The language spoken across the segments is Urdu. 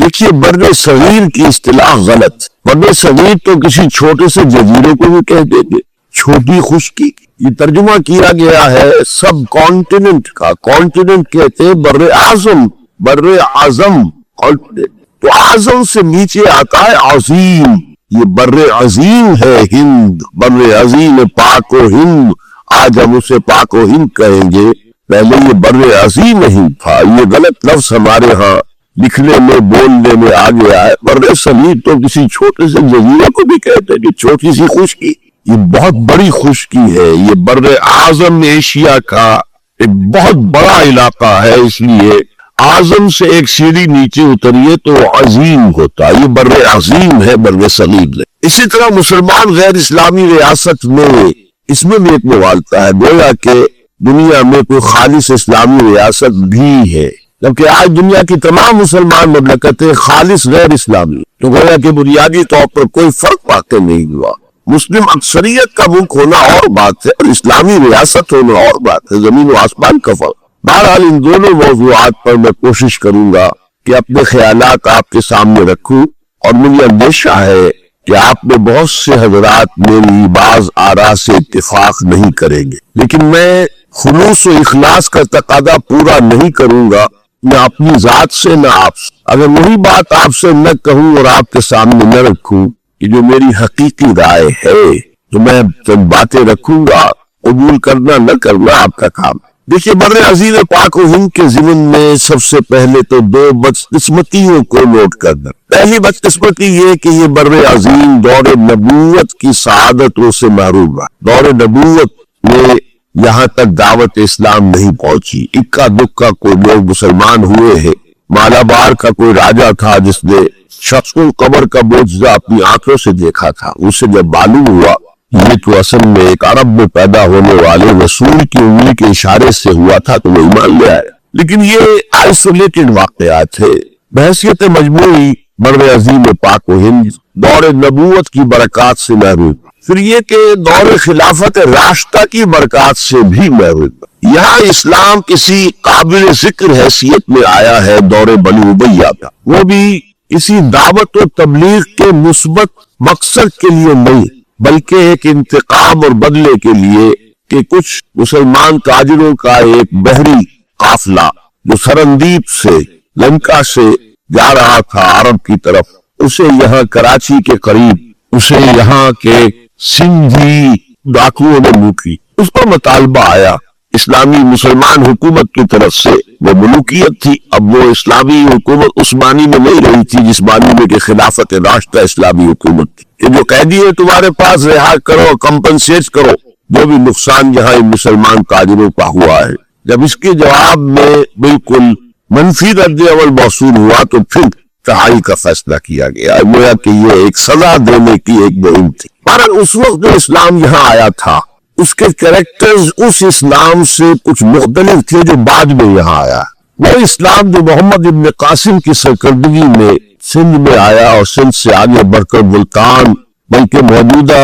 دیکھیے بر صغیر کی اصطلاح غلط. بر صغیر تو کسی چھوٹے سے جزیرے کو بھی کہہ دیتے، چھوٹی خشکی. یہ ترجمہ کیا گیا ہے سب کانٹیننٹ کا. کانٹیننٹ کہتے بر اعظم، بر اعظم کانٹیننٹ. تو اعظم سے نیچے آتا ہے عظیم. یہ بر عظیم ہے ہند، بر عظیم پاک و ہند. آج ہم اسے پاک و ہند کہیں گے، پہلے یہ بر عظیم ہند تھا. یہ غلط لفظ ہمارے ہاں لکھنے میں بولنے میں آ گیا ہے. بر صغیر تو کسی چھوٹے سے جزیرے کو بھی کہتے ہیں کہ چھوٹی سی خشکی. یہ بہت بڑی خشکی ہے. یہ بر اعظم ایشیا کا ایک بہت بڑا علاقہ ہے، اس لیے اعظم سے ایک سیڑھی نیچے اتریے تو عظیم ہوتا. یہ بر عظیم ہے بر صغیر. اسی طرح مسلمان غیر اسلامی ریاست میں اس میں بھی ایک مغالطہ ہے، گویا کہ دنیا میں کوئی خالص اسلامی ریاست بھی ہے، جبکہ آج دنیا کی تمام مسلمان مملکتیں خالص غیر اسلامی. تو گویا کہ بنیادی طور پر کوئی فرق واقع نہیں ہوا. مسلم اکثریت کا ملک ہونا اور بات ہے اور اسلامی ریاست ہونا اور بات ہے. زمین و آسمان کا فرق. بہرحال ان دونوں موضوعات پر میں کوشش کروں گا کہ اپنے خیالات آپ کے سامنے رکھوں، اور مجھے اندیشہ ہے کہ آپ میں بہت سے حضرات میری بعض آراء سے اتفاق نہیں کریں گے، لیکن میں خلوص و اخلاص کا تقاضا پورا نہیں کروں گا، نہ اپنی ذات سے نہ آپ سے. اگر وہی بات آپ سے نہ کہوں اور آپ کے سامنے نہ رکھوں کہ جو میری حقیقی رائے ہے، تو میں چند باتیں رکھوں گا، قبول کرنا نہ کرنا آپ کا کام. دیکھیے بر عظیم پاک و ہند کے ضمن میں سب سے پہلے تو دو بدقسمتیوں کو نوٹ کرنا. پہلی بدقسمتی یہ کہ یہ بر عظیم دور نبوت کی سعادتوں سے محروم رہا. دور نبوت میں یہاں تک دعوت اسلام نہیں پہنچی. اکا دکا کوئی لوگ مسلمان ہوئے ہیں. مالابار کا کوئی راجہ تھا جس نے شخص القمر کا معجزہ اپنی آنکھوں سے دیکھا تھا. اسے جب معلوم ہوا یہ تو اصل میں ایک عرب میں پیدا ہونے والے رسول کی انگلی کے اشارے سے ہوا تھا، تو وہ ایمان لے آئے. لیکن یہ آئسولیٹڈ واقعات ہے. بحیثیت مجموعی بر عظیم پاک و ہند دور نبوت کی برکات سے محروم. پھر یہ کہ دور خلافت راشدہ کی برکات سے بھی محروم. یہاں اسلام کسی قابل ذکر حیثیت میں آیا ہے دور بنی امیہ کا، وہ بھی اسی دعوت و تبلیغ کے مثبت مقصد کے لیے نہیں، بلکہ ایک انتقام اور بدلے کے لیے کہ کچھ مسلمان تاجروں کا ایک بحری قافلہ جو سرندیپ سے لنکا سے جا رہا تھا عرب کی طرف، اسے یہاں کراچی کے قریب اسے یہاں کے سندھی ڈاکوؤں نے لوٹ لی. اس پر مطالبہ آیا اسلامی مسلمان حکومت کی طرف سے. وہ ملوکیت تھی. اب وہ اسلامی حکومت عثمانی میں نہیں رہی تھی جس معنی میں کہ خلافت راشدہ اسلامی حکومت تھی کہ جو قیدی ہے تمہارے پاس رہا کرو، کمپنسیٹ کرو جو بھی نقصان یہاں مسلمان تاجروں کا ہوا ہے. جب اس کے جواب میں بالکل منفی رد عمل موصول ہوا تو پھر تہائی کا فیصلہ کیا گیا. گویا کہ یہ ایک سزا دینے کی ایک مہم تھی. مگر اس وقت جو اسلام یہاں آیا تھا اس کے کریکٹرز اس اسلام سے کچھ مختلف تھے جو بعد میں یہاں آیا. وہ اسلام جو محمد ابن قاسم کی سرکردگی میں سندھ میں آیا اور سندھ سے آگے بڑھ کر ملتان بلکہ موجودہ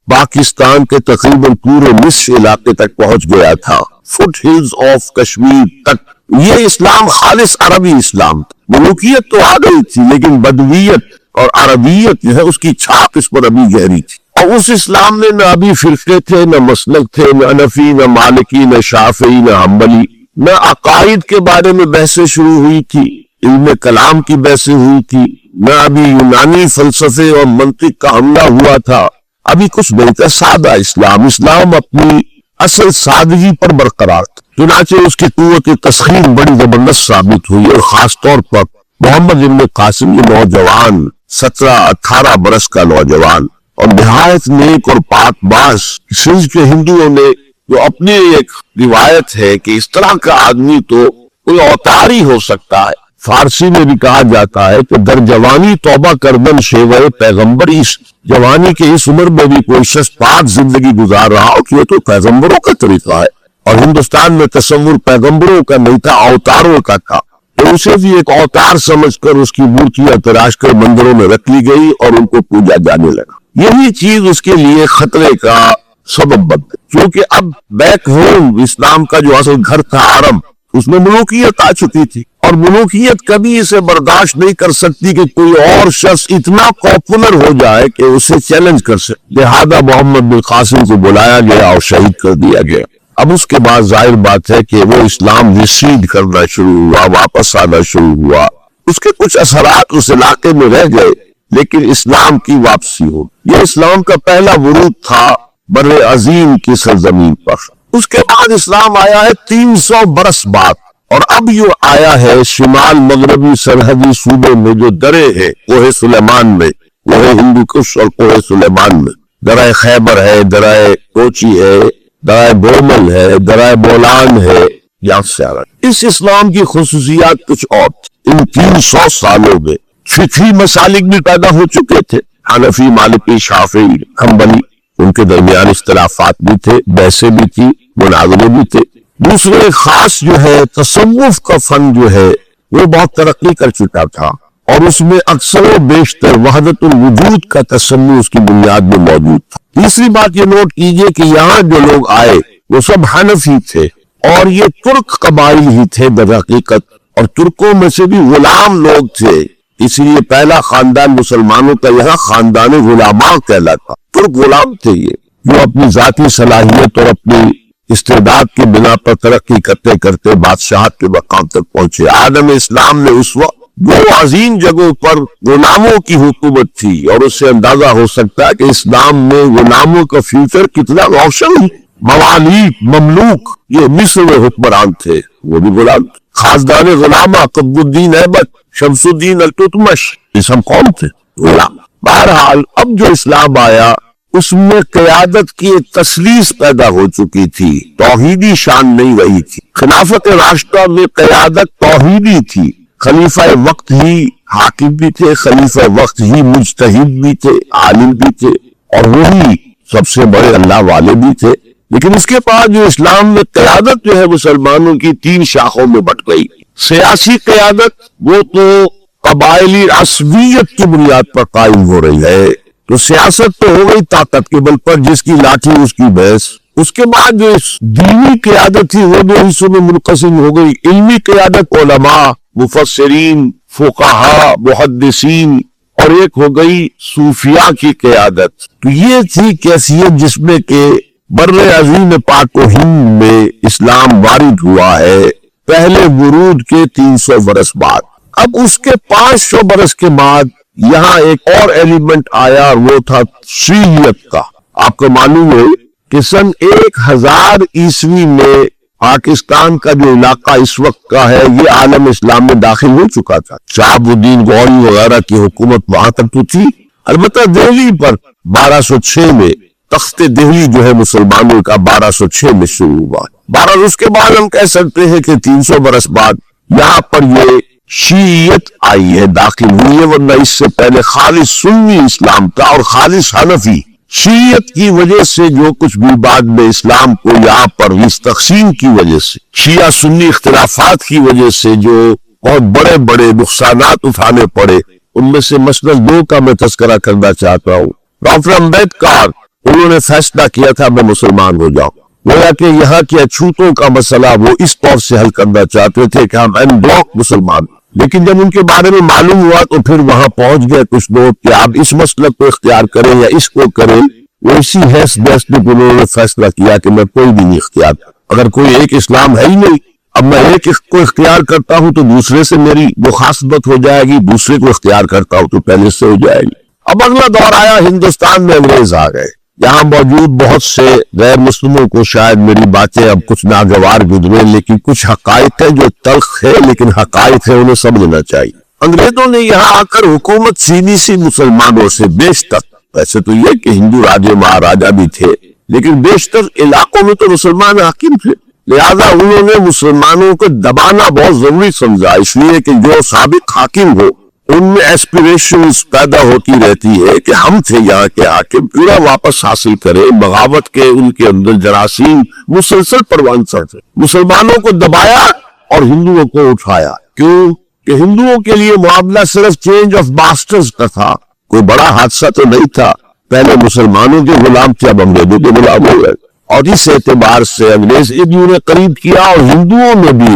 پاکستان کے تقریباً پورے مصر علاقے تک پہنچ گیا تھا، فٹ ہلز آف کشمیر تک. یہ اسلام خالص عربی اسلام تھا. ملوکیت تو آ گئی تھی لیکن بدویت اور عربیت جو ہے اس کی چھاپ اس پر ابھی گہری تھی. اور اس اسلام میں نہ ابھی فرقے تھے، نہ مسلک تھے، نہ حنفی، نہ مالکی، نہ شافعی، نہ حنبلی. نہ عقائد کے بارے میں بحثیں شروع ہوئی تھی، علم کلام کی بحثیں ہوئی تھی، نہ ابھی یونانی فلسفے اور منطق کا حملہ ہوا تھا. ابھی کچھ نہیں تھا. سادہ اسلام اپنی اصل سادگی پر برقرار تھا. چنانچہ اس کی قوت تسخیر بڑی زبردست ثابت ہوئی، اور خاص طور پر محمد ابن قاسم یہ نوجوان 17-18 برس کا نوجوان اور نہایت نیک اور پاک باز. سندھ کے ہندوؤں نے جو اپنی ایک روایت ہے کہ اس طرح کا آدمی تو کوئی اوتار ہی ہو سکتا ہے. فارسی میں بھی کہا جاتا ہے کہ در جوانی توبہ کردن شیوہ پیغمبر. اس جوانی کے اس عمر میں بھی کوئی شخص پاک زندگی گزار رہا ہو کہ یہ تو پیغمبروں کا طریقہ ہے. اور ہندوستان میں تصور پیغمبروں کا نہیں تھا، اوتاروں کا تھا. تو اسے بھی ایک اوتار سمجھ کر اس کی مورتیاں تراش کر مندروں میں رکھ لی گئی اور ان کو پوجا جانے لگا. یہی چیز اس کے لیے خطرے کا سبب بن گئی، کیونکہ اب بیک ہوم اسلام کا جو اصل گھر تھا عرب، اس میں ملوکیت آ چکی تھی، اور ملوکیت کبھی اسے برداشت نہیں کر سکتی کہ کوئی اور شخص اتنا پاپولر ہو جائے کہ اسے چیلنج کر سکے۔ لہذا محمد بن قاسم کو بلایا گیا اور شہید کر دیا گیا۔ اب اس کے بعد ظاہر بات ہے کہ وہ اسلام ریسیڈ کرنا شروع ہوا، واپس آنا شروع ہوا، اس کے کچھ اثرات اس علاقے میں رہ گئے، لیکن اسلام کی واپسی ہو۔ یہ اسلام کا پہلا ورود تھا بر عظیم کی سرزمین پر۔ اس کے بعد اسلام آیا ہے 300 برس بعد، اور اب یہ آیا ہے شمال مغربی سرحدی صوبے میں جو درے ہے کوہ سلیمان میں، وہ ہے ہندو کش اور کوہ سلیمان میں۔ درہ خیبر ہے، درہ کوچی ہے، درہ بومل ہے، درہ بولان ہے، یہاں سے آ رہا ہے۔ اس اسلام کی خصوصیات کچھ اور تھی۔ ان 300 سالوں میں فقہی مسالک بھی پیدا ہو چکے تھے، حنفی، مالکی، شافعی، حنبلی، ان کے درمیان اختلافات بھی تھے، بحثیں بھی تھی، مناظرے بھی تھے۔ دوسرے خاص جو ہے تصوف کا فن جو ہے وہ بہت ترقی کر چکا تھا، اور اس میں اکثر و بیشتر وحدت الوجود کا تصور اس کی بنیاد میں موجود تھا۔ تیسری بات یہ نوٹ کیجئے کہ یہاں جو لوگ آئے وہ سب حنفی تھے، اور یہ ترک قبائل ہی تھے در حقیقت، اور ترکوں میں سے بھی غلام لوگ تھے، اس لیے پہلا خاندان مسلمانوں کا یہاں خاندان غلاماء کہلاتا۔ ترک غلام تھے یہ، جو اپنی ذاتی صلاحیت اور اپنی استعداد کے بنا پر ترقی کرتے کرتے بادشاہت کے مقام تک پہنچے۔ عالم اسلام نے اس وقت دو عظیم جگہوں پر غلاموں کی حکومت تھی، اور اس سے اندازہ ہو سکتا ہے کہ اسلام میں غلاموں کا فیوچر کتنا روشن ہے۔ موالیک، مملوک، یہ مصر میں حکمران تھے، وہ بھی غلام تھے۔ خاصدان غلامہ قطب الدین ایبک، شمس الدین التتمش، یہ سب کون تھے؟ غلام۔ بہرحال اب جو اسلام آیا اس میں قیادت کی ایک تسلیس پیدا ہو چکی تھی، توحیدی شان نہیں رہی تھی۔ خلافت راشدہ میں قیادت توحیدی تھی، خلیفہ وقت ہی حاکم بھی تھے، خلیفہ وقت ہی مجتہد بھی تھے، عالم بھی تھے، اور وہی سب سے بڑے اللہ والے بھی تھے۔ لیکن اس کے بعد جو اسلام میں قیادت جو ہے مسلمانوں کی 3 شاخوں میں بٹ گئی۔ سیاسی قیادت وہ تو قبائلی عصبیت کی بنیاد پر قائم ہو رہی ہے، تو سیاست تو ہو گئی طاقت کے بل پر، جس کی لاٹھی اس کی بھینس۔ اس کے بعد جو دینی قیادت تھی وہ 2 حصوں میں منقسم ہو گئی۔ علمی قیادت، علماء، مفسرین، فقہاء، محدثین، اور ایک ہو گئی صوفیاء کی قیادت۔ تو یہ تھی کیفیت جس میں کہ بر عظیم پاک و ہند میں اسلام وارد ہوا ہے پہلے ورود کے 300 برس بعد۔ اب اس کے 500 برس کے بعد یہاں ایک اور ایلیمنٹ آیا، اور وہ تھا شیعیت کا۔ آپ کو معلوم ہے کہ سن 1000 عیسوی میں پاکستان کا جو علاقہ اس وقت کا ہے یہ عالم اسلام میں داخل ہو چکا تھا۔ شہاب الدین غوری وغیرہ کی حکومت وہاں تک تو تھی، البتہ دہلی پر 1206 میں تخت دہلی جو ہے مسلمانوں کا 1206 میں شروع ہوا۔ بہرحال اس کے بعد ہم کہہ سکتے ہیں کہ 300 برس بعد یہاں پر یہ شیعیت آئی ہے، داخل ہوئی ہے، ورنہ اس سے پہلے خالص سنی اسلام تھا اور خالص حنفی۔ شیعیت کی وجہ سے جو کچھ بھی بعد میں اسلام کو یہاں پر اس تقسیم کی وجہ سے، شیعہ سنی اختلافات کی وجہ سے جو بہت بڑے بڑے نقصانات اٹھانے پڑے، ان میں سے مثلا 2 کا میں تذکرہ کرنا چاہتا ہوں۔ ڈاکٹر امبیڈکر انہوں نے فیصلہ کیا تھا میں مسلمان ہو جاؤں، گویا کہ یہاں کے اچھوتوں کا مسئلہ وہ اس طور سے حل کرنا چاہتے تھے کہ ہم این بلاک مسلمان، لیکن جب ان کے بارے میں معلوم ہوا تو پھر وہاں پہنچ گئے کچھ لوگ کہ آپ اس مسلک کو اختیار کریں یا اس کو کریں۔ وہ اسی حیث بحث میں انہوں نے فیصلہ کیا کہ میں کوئی بھی نہیں اختیار، اگر کوئی ایک اسلام ہے ہی نہیں، اب میں ایک کو اختیار کرتا ہوں تو دوسرے سے میری مخاصمت ہو جائے گی، دوسرے کو اختیار کرتا ہوں تو پہلے سے ہو جائے گی۔ اب اگلا دور آیا، ہندوستان میں انگریز آ گئے۔ یہاں موجود بہت سے غیر مسلموں کو شاید میری باتیں اب کچھ ناگوار گزرے، لیکن کچھ حقائق ہیں جو تلخ ہے لیکن حقائق ہے، انہیں سمجھنا چاہیے۔ انگریزوں نے یہاں آ کر حکومت چھینی سی مسلمانوں سے بیشتر۔ ویسے تو یہ کہ ہندو راجے مہاراجا بھی تھے، لیکن بیشتر علاقوں میں تو مسلمان حاکم تھے، لہذا انہوں نے مسلمانوں کو دبانا بہت ضروری سمجھا، اس لیے کہ جو سابق حاکم ہو ان میں ایسپیریشنز پیدا ہوتی رہتی ہے کہ ہم تھے یہاں کے حاکم، پورا واپس حاصل کرے۔ بغاوت کے ان کے اندر جراثیم مسلسل پروان چڑھتے، مسلمانوں کو دبایا اور ہندوؤں کو اٹھایا۔ کیوں کہ ہندوؤں کے لیے معاملہ صرف چینج آف ماسٹرز کا تھا، کوئی بڑا حادثہ تو نہیں تھا۔ پہلے مسلمانوں کے غلام تھے، اب انگریزوں کے غلام ہو گئے، اور اس اعتبار سے انگریز ایک قریب کیا، اور ہندوؤں میں بھی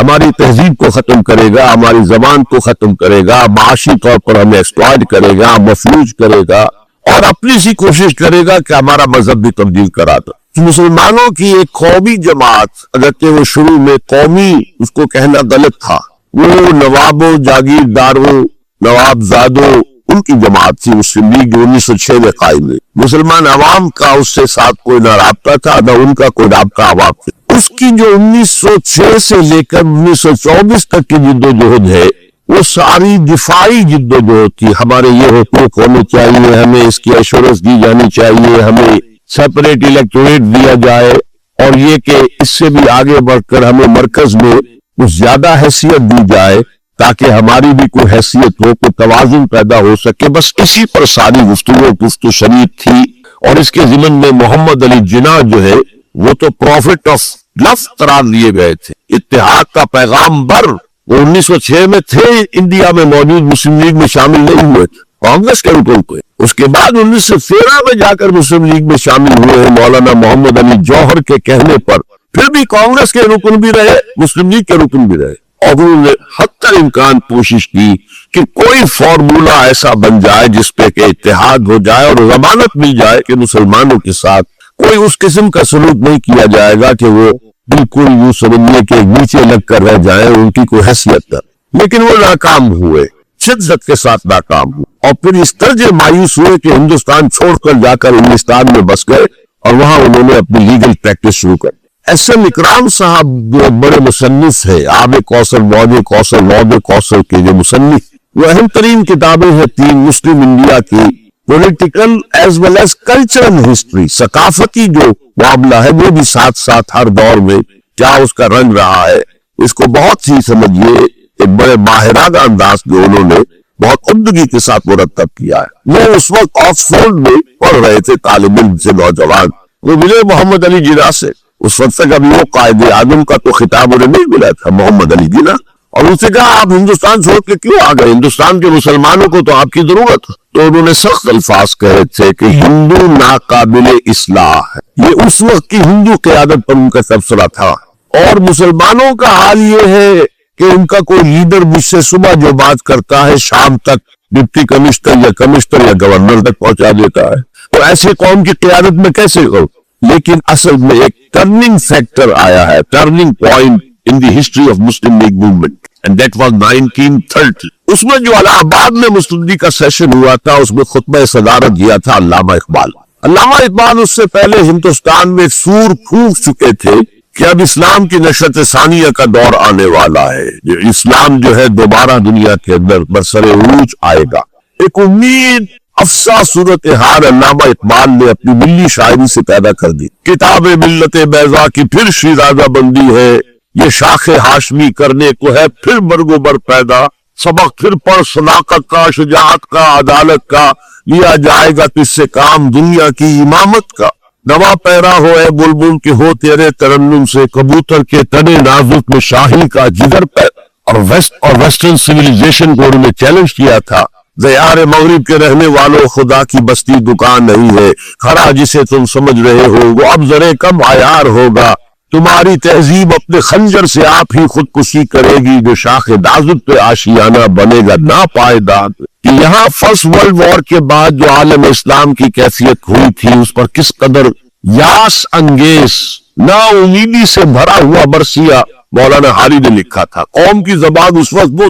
ہماری تہذیب کو ختم کرے گا، ہماری زبان کو ختم کرے گا، معاشی طور پر ہمیں ایکسپلائٹ کرے گا، مفلوج کرے گا، اور اپنی سی کوشش کرے گا کہ ہمارا مذہب بھی تبدیل کرا دو۔ مسلمانوں کی ایک قومی جماعت، اگرچہ وہ شروع میں قومی اس کو کہنا غلط تھا، وہ نوابوں، جاگیرداروں، نواب زادوں، ان کی جماعت تھی مسلم لیگ، جو 1906 میں قائم ہوئی۔ مسلمان عوام کا اس سے ساتھ کوئی نہ رابطہ تھا، نہ ان کا کوئی رابطہ عوام سے۔ اس کی جو 1906 سے لے کر 1924 تک کی جدوجہد ہے، وہ ساری دفاعی جدوجہد تھی۔ ہمارے یہ حقوق ہونے چاہیے، ہمیں اس کی ایشورنس دی جانی چاہیے، ہمیں سیپریٹ الیکٹوریٹ دیا جائے، اور یہ کہ اس سے بھی آگے بڑھ کر ہمیں مرکز میں کچھ زیادہ حیثیت دی جائے تاکہ ہماری بھی کوئی حیثیت ہو، کوئی توازن پیدا ہو سکے۔ بس اسی پر ساری گفت و شنید تھی۔ اور اس کے ضمن میں محمد علی جناح جو ہے وہ تو پروفٹ آف لف قرار لیے گئے تھے، اتحاد کا پیغام بر۔ وہ 1906 میں تھے انڈیا میں موجود، مسلم لیگ میں شامل نہیں ہوئے تھے، کانگریس کے رکن کو۔ اس کے بعد 1913 میں جا کر مسلم لیگ میں شامل ہوئے ہیں مولانا محمد علی جوہر کے کہنے پر۔ پھر بھی کانگریس کے رکن بھی رہے، مسلم لیگ کے رکن بھی رہے، اور انہوں نے حتی امکان کوشش کی کہ کوئی فارمولا ایسا بن جائے جس پہ کہ اتحاد ہو جائے اور ضمانت مل جائے کہ مسلمانوں کے ساتھ کوئی اس قسم کا سلوک نہیں کیا جائے گا کہ وہ بالکل یوں سمجھنے کے نیچے لگ کر رہ جائیں، ان کی کوئی حیثیت نہ۔ لیکن وہ ناکام ہوئے، شدت کے ساتھ ناکام ہوئے، اور پھر اس طرح مایوس ہوئے کہ ہندوستان چھوڑ کر جا کر انگلستان میں بس گئے، اور وہاں انہوں نے اپنی لیگل پریکٹس شروع کر۔ ایس ایم اکرام صاحب جو بڑے مصنف ہے، آب کوثر، موج کوثر، لوب کوثر کے جو مصنف، وہ اہم ترین کتابیں ہیں تین مسلم انڈیا کی، political as well as cultural history, ثقافتی جو معاملہ ہے وہ بھی ساتھ ساتھ ہر دور میں کیا اس کا رنگ رہا ہے، اس کو بہت سی سمجھیے ایک بڑے ماہرانہ انداز جو انہوں نے بہت عمدگی کے ساتھ مرتب کیا ہے۔ وہ اس وقت آکسفورڈ میں پڑھ رہے تھے، طالب علم سے نوجوان، وہ ملے محمد علی جناح سے۔ اس وقت تک ابھی وہ قائد اعظم کا تو خطاب انہیں نہیں ملا تھا، محمد علی جناح، اور ان سے کہا آپ ہندوستان چھوڑ کے کیوں آ گئے، ہندوستان کے مسلمانوں کو تو آپ کی ضرورت ہے۔ تو انہوں نے سخت الفاظ کہے تھے کہ ہندو ناقابل اصلاح ہے۔ یہ اس وقت کی ہندو قیادت پر ان کا تبصرہ تھا، اور مسلمانوں کا حال یہ ہے کہ ان کا کوئی لیڈر مجھ سے صبح جو بات کرتا ہے شام تک ڈپٹی کمشنر یا گورنر تک پہنچا دیتا ہے، تو ایسے قوم کی قیادت میں کیسے کروں؟ لیکن اصل میں ایک ٹرننگ فیکٹر آیا ہے، turning point in the history of Muslim League movement, and that was 1930۔ اس میں جو الہ آباد میں مسلم لیگ کا سیشن ہوا تھا، اس میں خطبہ صدارت دیا تھا علامہ اقبال۔ علامہ اقبال اس سے پہلے ہندوستان میں سور پھونک چکے تھے کہ اب اسلام کی نشرت ثانیہ کا دور آنے والا ہے، اسلام جو ہے دوبارہ دنیا کے اندر برسر عروج آئے گا۔ ایک امید افسا صورتحال علامہ اقبال نے اپنی ملی شاعری سے پیدا کر دی۔ کتاب ملت بیضا کی پھر شیرازہ بندی ہے، یہ شاخ ہاشمی کرنے کو ہے پھر برگ و بر پیدا، سبق پھر پڑھ صداقت کا، شجاعت کا، عدالت کا، لیا جائے گا تجھ سے کام دنیا کی امامت کا۔ نوا پیرا ہو اے بلبل کہ ہو تیرے ترنم سے، کبوتر کے تنے نازک میں شاہی کا جگر پیدا۔ اور ویسٹرن سیویلائزیشن کو انہوں نے چیلنج کیا تھا، دیار مغرب کے رہنے والوں، خدا کی بستی دکان نہیں ہے، کھڑا جسے تم سمجھ رہے ہو وہ اب ذرے کم عیار ہوگا، تمہاری تہذیب اپنے خنجر سے آپ ہی خودکشی کرے گی، جو شاخ نازک پہ آشیانہ بنے گا ناپائیدار۔ کہ یہاں فرسٹ ورلڈ وار کے بعد جو عالم اسلام کی کیفیت ہوئی تھی، اس پر کس قدر یاس انگیز، نا امیدی سے بھرا ہوا برسیہ مولانا حالی نے لکھا تھا۔ قوم کی زبان اس وقت وہ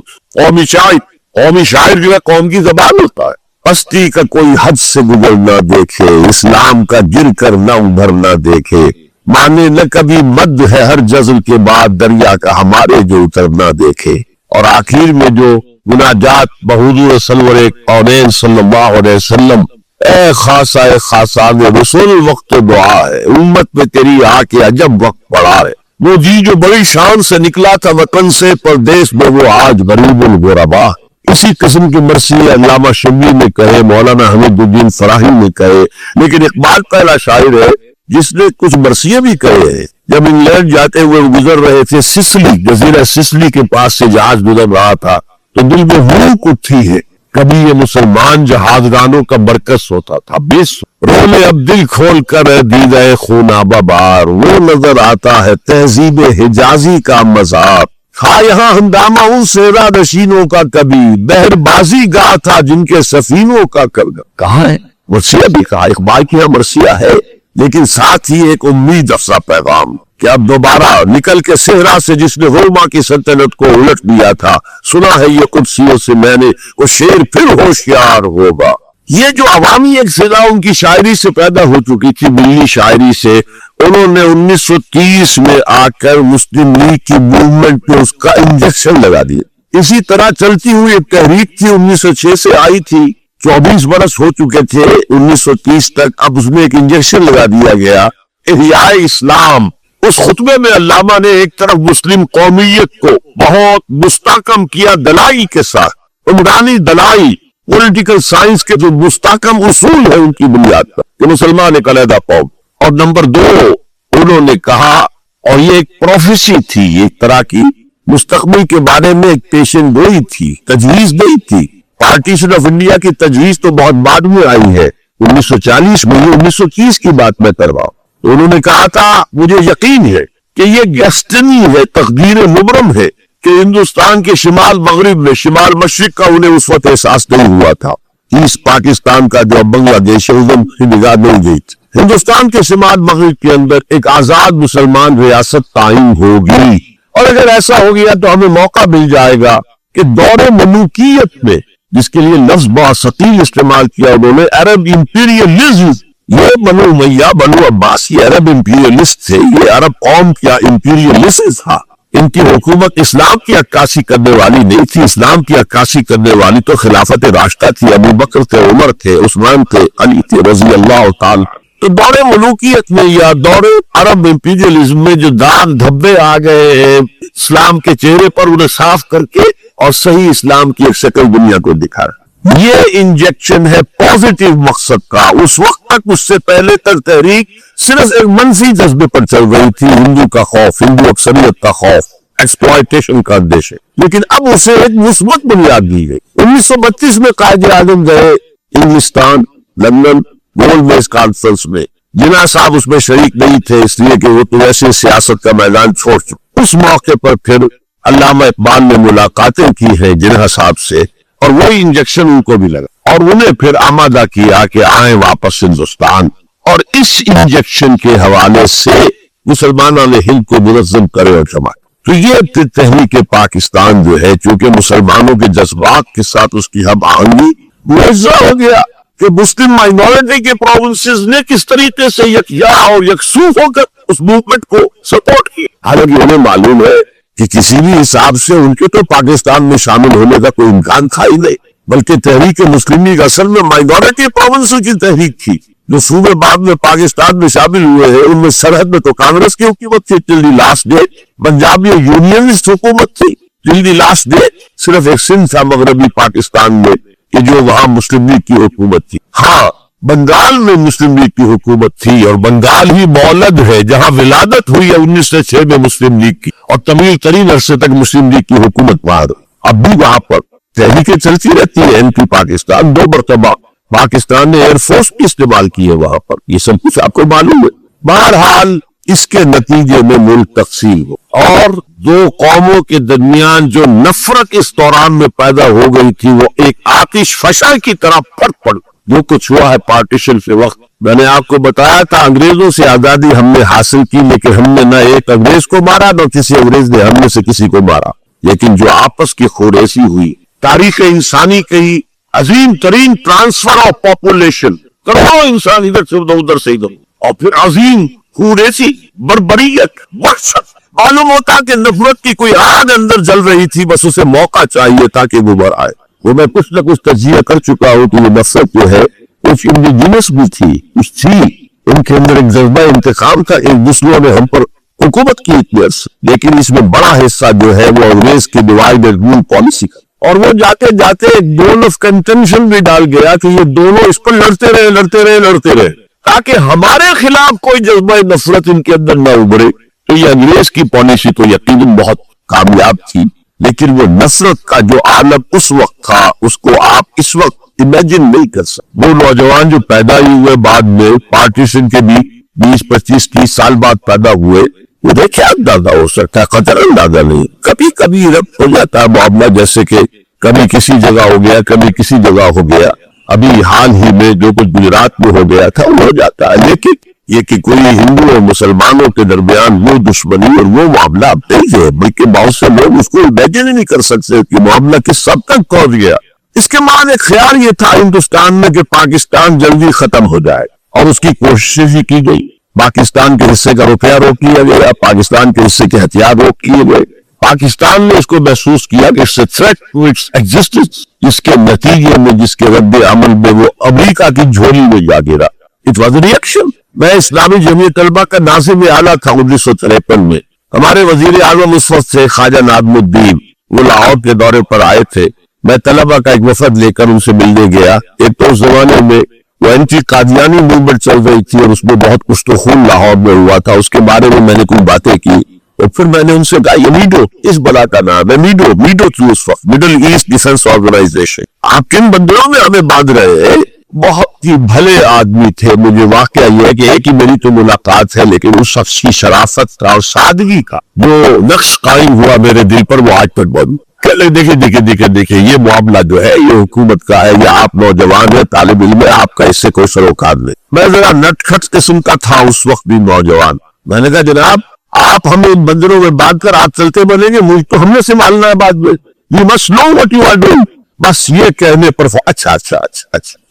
قومی شاعر جو ہے قوم کی زبان ہوتا ہے۔ ہستی کا کوئی حد سے گزر نہ دیکھے، اسلام کا گر کر نہ ابھر نہ دیکھے، مانے نہ کبھی مد ہے ہر جزل کے بعد دریا کا ہمارے جو اتر نہ دیکھے۔ اور آخر میں جو مناجات بحضور سرور کونین صلی اللہ علیہ وسلم، اے خاصا خاصان رسول وقت دعا ہے، امت میں تیری آ کے عجب وقت پڑا ہے، وہ جی جو بڑی شان سے نکلا تھا وطن سے، پردیس میں وہ آج غریب الغربا۔ اسی قسم کے مرثیے علامہ شبلی نے کہے، مولانا حمید الدین فراہی نے کہے، لیکن اقبال پہلا شاعر ہے جس نے کچھ مرثیے بھی کہے ہیں۔ جب انگلینڈ جاتے ہوئے گزر رہے تھے سسلی، جزیرہ سسلی کے پاس سے جہاز گزر رہا تھا، تو دل میں روح اٹھی ہے، کبھی یہ مسلمان جہازرانوں کا برکس ہوتا تھا، بیس رولے اب دل کھول کر دیدہ خونابہ بار، وہ نظر آتا ہے تہذیب حجازی کا مزار، تھا یہاں ہنگامہ ان صحرا نشینوں کا کبھی، بحر بازی گاہ تھا جن کے سفینوں کا کبھی. کہاں ہے مرثیہ بھی کہا، اقبال کی یہاں مرثیہ ہے لیکن ساتھ ہی ایک امید افزا پیغام کہ اب دوبارہ نکل کے صحرا سے جس نے روما کی سلطنت کو الٹ دیا تھا، سنا ہے یہ قدسیوں سے میں نے، وہ شیر پھر ہوشیار ہوگا. یہ جو عوامی ایک صدا ان کی شاعری سے پیدا ہو چکی تھی، ملی شاعری سے، انہوں نے 1930 میں آ کر مسلم لیگ کی موومنٹ پہ اس کا انجیکشن لگا دیا. اسی طرح چلتی ہوئی ایک تحریک تھی 1906 سے آئی تھی، 24 برس ہو چکے تھے 1930 تک، اب اس میں ایک انجیکشن لگا دیا گیا، احیاء اسلام. اس خطبے میں علامہ نے ایک طرف مسلم قومیت کو بہت مستحکم کیا دلائی کے ساتھ، عمرانی دلائی، پولیٹیکل سائنس کے جو مستحکم اصول ہیں ان کی بنیاد پر کہ مسلمان ایک علیحدہ قوم. اور نمبر 2 انہوں نے کہا، اور یہ ایک پروفیسی تھی، ایک طرح کی مستقبل کے بارے میں ایک پیشن گوئی تھی، تجویز گئی تھی. پارٹیشن آف انڈیا کی تجویز تو بہت بعد میں آئی ہے 1940 میں، یہ 1930 کی بات میں کرواؤ. تو انہوں نے کہا تھا مجھے یقین ہے کہ یہ ڈیسٹنی ہے، تقدیر مبرم ہے کہ ہندوستان کے شمال مغرب میں شمال مشرق کا انہیں اس وقت احساس نہیں ہوا تھا. ایسٹ پاکستان کا جو بنگلہ دیش ہے ادھر کی نگاہ نہیں گئی تھی. ہندوستان کے شمال مغرب کے اندر ایک آزاد مسلمان ریاست قائم ہوگی، اور اگر ایسا ہو گیا تو ہمیں موقع مل جائے گا کہ دور ملوکیت میں، جس کے لیے لفظ بہت ثقیل استعمال کیا انہوں نے، عرب امپیریلزم. یہ بنو امیہ، بنو عباس یہ عرب امپیریلسٹ تھے، یہ عرب قوم کیا امپیریلسٹ تھا. ان کی حکومت اسلام کی عکاسی کرنے والی نہیں تھی. اسلام کی عکاسی کرنے والی تو خلافت راشدہ تھی، ابو بکر تھے، عمر تھے، عثمان تھے، علی تھے رضی اللہ تعالی. تو دور ملوکیت میں یا دور عرب امپیریلزم میں جو داغ دھبے آ گئے اسلام کے چہرے پر، انہیں صاف کر کے اور صحیح اسلام کی ایک شکل دنیا کو دکھا رہا. یہ انجیکشن ہے پوزیٹیو مقصد کا. اس وقت تک، اس سے پہلے تک تحریک صرف ایک منفی جذبے پر چل رہی تھی، ہندو کا خوف، ہندو اکثریت کا خوف، ایکسپلائٹیشن کا اندیشہ. لیکن اب اسے ایک مثبت بنیاد دی گئی. 1932 میں قائد اعظم گئے انگلستان، لندن، گولڈ میز کانفرنس میں. جناح صاحب اس میں شریک نہیں تھے اس لیے کہ وہ تو ویسے سیاست کا میدان چھوڑ چکے. اس موقع پر پھر علامہ اقبال نے ملاقاتیں کی ہیں جناح صاحب سے، اور وہی انجیکشن ان کو بھی لگا اور انہیں پھر آمادہ کیا کہ آئیں واپس ہندوستان. اور اس انجیکشن کے حوالے سے مسلمانوں نے ہند کو منظم کرے اور جمع. تو یہ تحریک پاکستان جو ہے، چونکہ مسلمانوں کے جذبات کے ساتھ اس کی ہم آہنگی موضوع ہو گیا کہ مسلم مائنورٹی کے پروونسز نے کس طریقے سے یکجا اور یکسو ہو کر اس موومنٹ کو سپورٹ کی. حالانکہ انہیں معلوم ہے کہ کسی بھی حساب سے ان کے تو پاکستان میں شامل ہونے کا کوئی امکان تھا ہی نہیں، بلکہ تحریک مسلم لیگ اصل میں مائنورٹی پروونسز کی تحریک تھی. جو صوبے بعد میں پاکستان میں شامل ہوئے ہیں ان میں سرحد میں تو کانگریس کی حکومت تھی ٹل دی لاسٹ ڈے، پنجاب میں یونینسٹ حکومت تھی ٹل دی لاسٹ ڈے. صرف ایک سندھ تھا مغربی پاکستان میں کہ جو وہاں مسلم لیگ کی حکومت تھی. ہاں، بنگال میں مسلم لیگ کی حکومت تھی، اور بنگال ہی مولد ہے جہاں ولادت ہوئی ہے 1906 میں مسلم لیگ کی، اور طویل ترین عرصے تک مسلم لیگ کی حکومت وہاں رہی. اب بھی وہاں پر تحریکیں چلتی رہتی ہیں. MP پاکستان 2 مرتبہ پاکستان نے ایئر فورس بھی استعمال کی ہے وہاں پر، یہ سب کچھ آپ کو معلوم ہے. بہرحال اس کے نتیجے میں ملک تقسیم ہو، اور 2 قوموں کے درمیان جو نفرت اس دوران میں پیدا ہو گئی تھی وہ ایک آتش فشاں کی طرح پھٹ پڑ. جو کچھ ہوا ہے پارٹیشن کے وقت، میں نے آپ کو بتایا تھا انگریزوں سے آزادی ہم نے حاصل کی، لیکن ہم نے نہ ایک انگریز کو مارا نہ کسی انگریز نے ہم میں سے کسی کو مارا. لیکن جو آپس کی خوریسی ہوئی، تاریخ انسانی کی عظیم ترین ٹرانسفر آف پاپولیشن، کروڑوں انسان ادھر سے ادھر سے ادھر، اور پھر عظیم خوریسی، بربریت، وحشت. معلوم ہوتا کہ نفرت کی کوئی آگ اندر جل رہی تھی، بس اسے موقع چاہیے تھا کہ وہ بڑھ آئے. وہ میں کچھ نہ کچھ تجزیہ کر چکا ہوں کہ یہ نفرت جو ہے کچھ انڈیجنس بھی تھی، کچھ تھی ان کے اندر ایک جذبہ انتقام کا. ایک دوسروں نے ہم پر حکومت کی اتنی عرصہ، لیکن اس میں بڑا حصہ جو ہے وہ انگریز کی ڈیوائڈ اینڈ رول پالیسی کا. اور وہ جاتے جاتے ایک بون آف کنٹینشن بھی ڈال گیا کہ یہ دونوں اس پر لڑتے رہے تاکہ ہمارے خلاف کوئی جذبہ نفرت ان کے اندر نہ ابھرے. تو یہ انگریز کی پالیسی تو یقیناً بہت کامیاب تھی، لیکن وہ نفرت کا جو عالم اس وقت تھا اس کو آپ اس وقت امیجن نہیں کر سکتے. وہ نوجوان جو پیدا ہی ہوئے بعد میں پارٹیشن کے بھی 20 25 30 سال بعد پیدا ہوئے، وہ دیکھے اندازہ ہو سکتا ہے، قطر اندازہ نہیں. کبھی کبھی ربط ہو جاتا ہے معاملہ، جیسے کہ کبھی کسی جگہ ہو گیا، کبھی کسی جگہ ہو گیا. ابھی حال ہی میں جو کچھ گجرات میں ہو گیا تھا وہ ہو جاتا ہے. لیکن یہ کہ کوئی ہندو اور مسلمانوں کے درمیان وہ دشمنی اور وہ معاملہ اب نہیں ہے، بلکہ بہت سے لوگ اس کو امیجن ہی نہیں کر سکتے کہ معاملہ کس حد تک پہنچ گیا. اس کے بعد ایک خیال یہ تھا ہندوستان میں کہ پاکستان جلدی ختم ہو جائے، اور اس کی کوششیں ہی کی گئی. پاکستان کے حصے کا روپیہ روک لیا گیا، پاکستان کے حصے کے ہتھیار روک کیے گئے. پاکستان نے اس کو محسوس کیا کہ it's a threat to its existence، جس کے نتیجے میں، جس کے رد عمل میں وہ امریکہ کی جھولی میں جا گرا. It was a reaction. میں اسلامی جمعیت طلبہ کا ناظم اعلیٰ تھا 1953 میں. ہمارے وزیر اعظم اس وقت سے خواجہ نادم الدین، وہ لاہور کے دورے پر آئے تھے. میں طلبہ کا ایک وفد لے کر ان سے ملنے گیا. ایک تو اس زمانے میں وہ اینٹی قادیانی موومنٹ چل رہی تھی اور اس میں بہت کچھ تو خون لاہور میں ہوا تھا. اس کے بارے میں نے کچھ باتیں کی، اور پھر میں نے ان سے کہا یہ میڈو، اس بلا کا نام ہے میڈو تھی اس وقت، مڈل ایسٹ ڈیفنس آرگنائزیشن. آپ کن بندروں میں ہمیں باندھ رہے ہیں؟ بہت ہی بھلے آدمی تھے. مجھے واقعہ یہ ہے کہ ایک ہی میری تو ملاقات ہے، لیکن اس شخص کی شرافت کا اور سادگی کا جو نقش قائم ہوا میرے دل پر، وہ آج تک بہت. دیکھیں یہ معاملہ جو ہے یہ حکومت کا ہے، یا آپ نوجوان ہیں، طالب علم ہے، آپ کا اس سے کوئی سروکار نہیں. میں ذرا نٹ کھٹ قسم کا تھا اس وقت بھی، نوجوان. میں نے کہا جناب آپ ہمیں ان بندروں میں باندھ کر آپ چلتے بنیں گے، مجھ تو ہم نے سنبھالنا ہے بعد میں. You must know what you are doing. بس یہ کہنے پر اچھا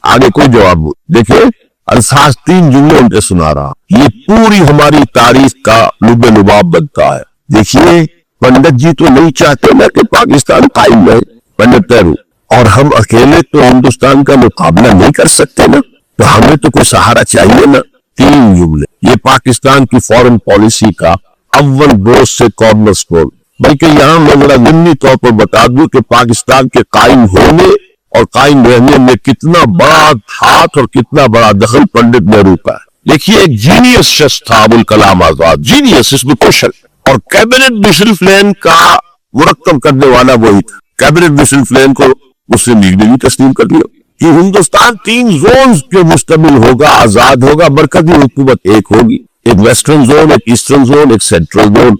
آگے کوئی جواب. دیکھیں الفاظ 3 جملے ان کے سنا رہا، یہ پوری ہماری تاریخ کا لب لباب بنتا ہے. دیکھیے پنڈت جی تو نہیں چاہتے نا کہ پاکستان قائم رہے، پنڈت نہرو، اور ہم اکیلے تو ہندوستان کا مقابلہ نہیں کر سکتے نا، تو ہمیں تو کوئی سہارا چاہیے نا. 3 جملے یہ پاکستان کی فورن پالیسی کا اول بروز سے کارنر سٹون. بلکہ یہاں میں ذرا ضمنی طور پر بتا دوں کہ پاکستان کے قائم ہونے اور قائم رہنے میں کتنا بڑا ہاتھ اور کتنا بڑا دخل پنڈت نہرو کا ہے. دیکھیے ایک جینیس شخص تھا ابوالکلام آزاد، جینیس، اس میں کوئی شک. اور کیبنٹ مشن پلان کا مرتب کرنے والا وہی تھا. کیبنٹ مشن پلان کو مسلم لیگ نے بھی تسلیم کر لیا کہ ہندوستان 3 زونز کے مشتمل ہوگا، آزاد ہوگا، مرکزی حکومت ایک ہوگی، ایک ویسٹرن زون، ایک ایسٹرن زون، ایک سینٹرل زون.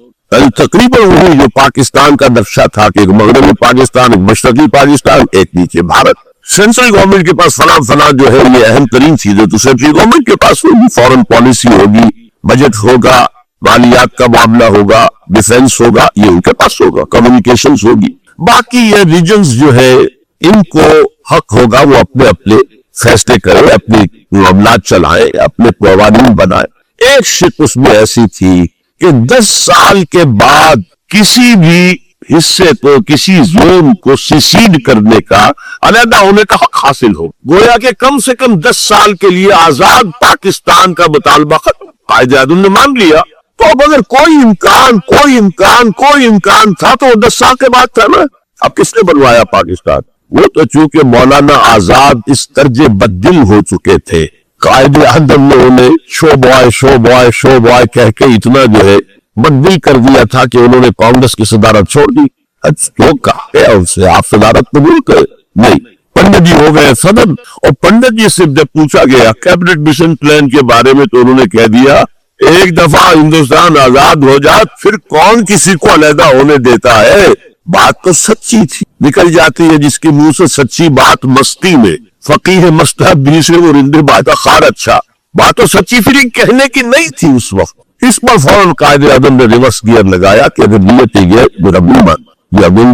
تقریباً وہی جو پاکستان کا نقشہ تھا کہ ایک مغربی پاکستان، ایک مشرقی پاکستان، ایک نیچے بھارت. سینٹرل گورنمنٹ کے پاس فلاں جو ہے یہ اہم ترین چیز ہے، تو سینٹرل گورنمنٹ کے پاس ہوگی، فورن پالیسی ہوگی، بجٹ ہوگا، مالیات کا معاملہ ہوگا، ڈیفنس ہوگا، یہ ان کے پاس ہوگا، کمیونیکیشنز ہوگی. باقی یہ ریجنز جو ہے ان کو حق ہوگا وہ اپنے فیصلے کرے، اپنی معاملات چلائے، اپنے قوانین بنائے. ایک شک اس میں ایسی تھی کہ 10 سال کے بعد کسی بھی حصے کو، کسی زون کو سیسیڈ کرنے کا، علیحدہ ہونے کا حق حاصل ہو. گویا کہ کم سے کم 10 سال کے لیے آزاد پاکستان کا مطالبہ ختم. قائد اعظم نے مان لیا. تو اب اگر کوئی امکان تھا تو وہ 10 سال کے بعد تھا نا. اب کس نے بنوایا پاکستان؟ وہ تو چونکہ مولانا آزاد اس درجے بددل ہو چکے تھے، قائد اعظم نے انہیں شو بوائے کہہ کے اتنا جو ہے بددل کر دیا تھا کہ انہوں نے کانگریس کی صدارت چھوڑ دی. لوگ کہا ان سے آپ صدارت قبول کریں؟ نہیں. پنڈت جی ہو گئے صدر، اور پنڈت جی سے جب پوچھا گیا کیبنٹ مشن پلان کے بارے میں تو انہوں نے کہہ دیا ایک دفعہ ہندوستان آزاد ہو جائے پھر کون کسی کو علیحدہ ہونے دیتا ہے. بات تو سچی تھی، نکل جاتی ہے جس کے منہ سے سچی بات مستی میں. فقیہ مستحب بھی سے وہ رندے بات خار اچھا. بات تو سچی پھر کہنے کی نہیں تھی اس وقت. اس پر فوراً قائد اعظم نے ریورس گیئر لگایا کہ اگر نیت